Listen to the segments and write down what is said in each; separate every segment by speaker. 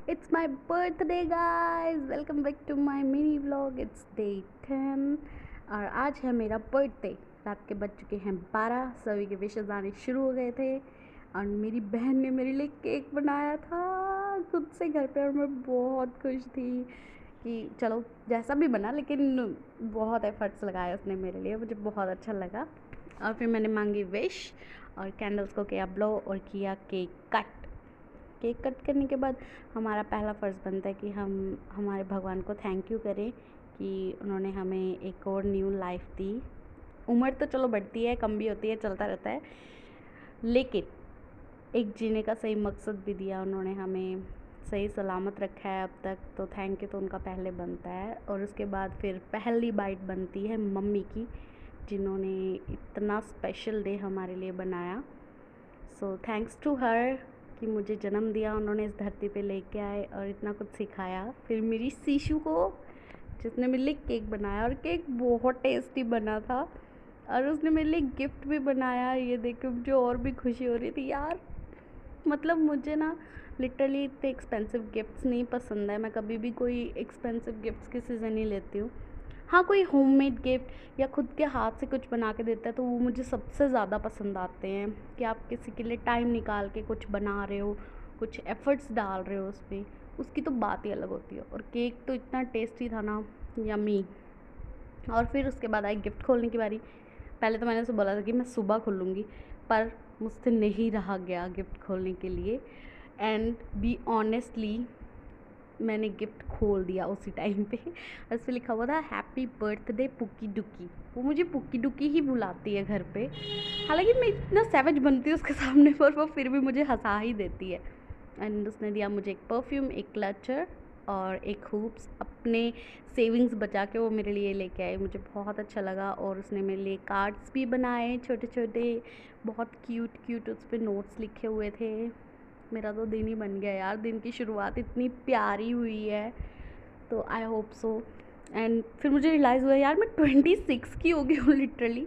Speaker 1: It's my birthday guys, welcome back to my mini vlog. It's day 10 और आज है मेरा बर्थडे। रात के बज चुके हैं 12। सभी के विशेस आने शुरू हो गए थे और मेरी बहन ने मेरे लिए केक बनाया था खुद से घर पे और मैं बहुत खुश थी कि चलो जैसा भी बना, लेकिन बहुत एफर्ट्स लगाए उसने मेरे लिए, मुझे बहुत अच्छा लगा। और फिर मैंने मांगी विश और कैंडल्स को किया ब्लो और किया केक कट करने के बाद हमारा पहला फ़र्ज़ बनता है कि हम हमारे भगवान को थैंक यू करें कि उन्होंने हमें एक और न्यू लाइफ दी। उम्र तो चलो बढ़ती है, कम भी होती है, चलता रहता है, लेकिन एक जीने का सही मकसद भी दिया उन्होंने, हमें सही सलामत रखा है अब तक, तो थैंक यू तो उनका पहले बनता है। और उसके बाद फिर पहली बाइट बनती है मम्मी की, जिन्होंने इतना स्पेशल डे हमारे लिए बनाया। सो थैंक्स टू हर कि मुझे जन्म दिया, उन्होंने इस धरती पे लेके आए और इतना कुछ सिखाया। फिर मेरी सीशू को, जिसने मेरे लिए केक बनाया और केक बहुत टेस्टी बना था, और उसने मेरे लिए गिफ्ट भी बनाया। ये देख के मुझे और भी खुशी हो रही थी यार। मतलब मुझे ना लिटरली इतने एक्सपेंसिव गिफ्ट्स नहीं पसंद है, मैं कभी भी कोई एक्सपेंसिव गिफ्ट्स किसी से नहीं लेती हूँ। हाँ, कोई होममेड गिफ्ट या खुद के हाथ से कुछ बना के देता है तो वो मुझे सबसे ज़्यादा पसंद आते हैं, कि आप किसी के लिए टाइम निकाल के कुछ बना रहे हो, कुछ एफ़र्ट्स डाल रहे हो उस पर, उसकी तो बात ही अलग होती है। और केक तो इतना टेस्टी था ना, यम्मी। और फिर उसके बाद आई गिफ्ट खोलने की बारी। पहले तो मैंने उसे बोला था कि मैं सुबह खोलूँगी, पर मुझसे नहीं रहा गया गिफ्ट खोलने के लिए, एंड बी ऑनेस्टली मैंने गिफ्ट खोल दिया उसी टाइम पे। उस पर लिखा हुआ था हैप्पी बर्थडे पुक्की डुक्की। वो मुझे पुक्की डुक्की ही बुलाती है घर पे, हालांकि मैं इतना सैवेज बनती हूँ उसके सामने पर वो फिर भी मुझे हंसा ही देती है। एंड उसने दिया मुझे एक परफ्यूम, एक क्लचर और एक हुप्स, अपने सेविंग्स बचा के वो मेरे लिए लेके आई। मुझे बहुत अच्छा लगा। और उसने मेरे लिए कार्ड्स भी बनाए छोटे छोटे, बहुत क्यूट क्यूट, उस पर नोट्स लिखे हुए थे। मेरा तो दिन ही बन गया यार, दिन की शुरुआत इतनी प्यारी हुई है, तो आई होप सो। एंड फिर मुझे रियलाइज़ हुआ यार मैं 26 की हो गई हूँ लिटरली,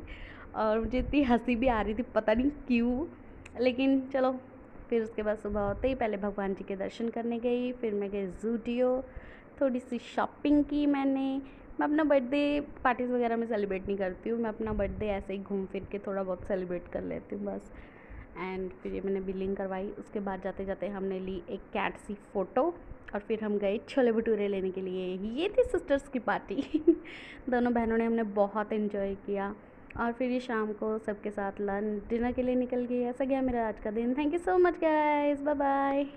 Speaker 1: और मुझे इतनी हंसी भी आ रही थी, पता नहीं क्यों, लेकिन चलो। फिर उसके बाद सुबह होते ही पहले भगवान जी के दर्शन करने गई, फिर मैं गई ज़ूडियो, थोड़ी सी शॉपिंग की मैंने। मैं अपना बर्थडे पार्टीज़ वगैरह में सेलिब्रेट नहीं करती हूँ, मैं अपना बर्थडे ऐसे ही घूम फिर के थोड़ा बहुत सेलिब्रेट कर लेती हूँ बस। एंड फिर ये मैंने बिलिंग करवाई। उसके बाद जाते जाते हमने ली एक कैट सी फ़ोटो और फिर हम गए छोले भटूरे लेने के लिए। ये थी सिस्टर्स की पार्टी। दोनों बहनों ने हमने बहुत इन्जॉय किया। और फिर ये शाम को सबके साथ लंच डिनर के लिए निकल गई। ऐसा गया मेरा आज का दिन। Thank you so much guys, bye bye.